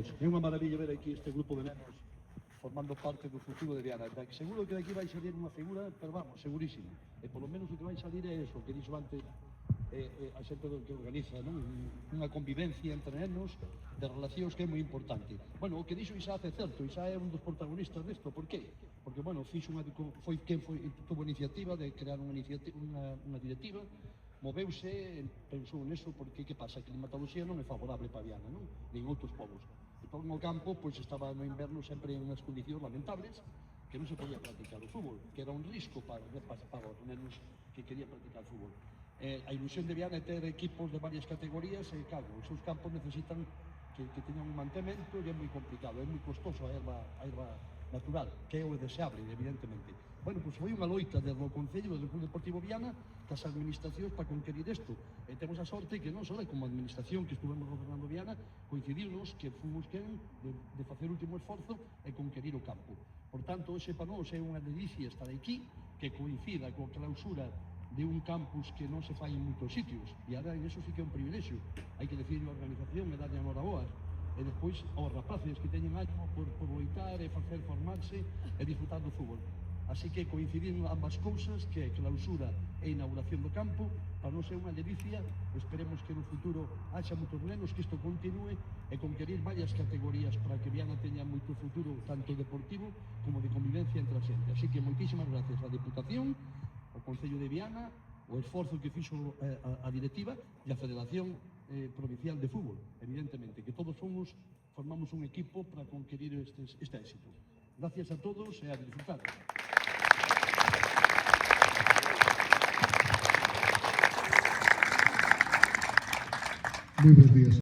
É unha maravilla ver aquí este grupo de nenos formando parte do futuro de Viana. Seguro que daqui vai salir unha figura, pero vamos, segurísimo. E polo menos o que vai salir é eso, que dixo antes a xente que organiza, non? Unha convivencia entre nenos de relacións que é moi importante. Bueno, o que dixo Isaac é certo, Isaac é un dos protagonistas desto, por qué? Porque, bueno, foi quen tuvo a iniciativa de crear unha directiva, moveuse, pensou neso, porque que pasa? A climatoloxía non é favorable para Viana, non? Nin outros povos. E todo no campo, pois estaba no inverno sempre en unhas condicións lamentables, que non se podía practicar o fútbol, que era un risco para os nenos que querían practicar fútbol. A ilusión de Viana é ter equipos de varias categorías e, claro, os seus campos necesitan que teñan un mantemento e é moi complicado, é moi costoso a erva natural, que é o deseable, evidentemente. Bueno, pois foi unha loita desde o Concello, desde o Club Deportivo Viana, das administracións para conquerir isto. E temos a sorte que non só como administración que estuvemos gobernando Viana, coincidirnos que fomos quen de facer o último esforzo e conquerir o campo. Por tanto, hoxe para nós é unha delicia estar aquí, que coincida coa clausura de un campus que non se fai en moitos sitios. E agora, en eso sí que é un privilexio. Hai que decir a organización e darlle a noraboas. E despois aos rapaces que teñen ánimo por loitar e facer formarse e disfrutar do fútbol. Así que coincidindo ambas cousas, que é clausura e inauguración do campo, para non ser unha delicia, esperemos que no futuro haxa moitos nenos, que isto continue e conquerir varias categorías para que Viana teña moito futuro, tanto deportivo como de convivencia entre a xente. Así que moitísimas gracias á Deputación, ao Concello de Viana, o esforzo que fixo a directiva e a Federación Provincial de Fútbol, evidentemente, que todos formamos un equipo para conquerir este éxito. Gracias a todos e a disfrutar. Muy buenos días.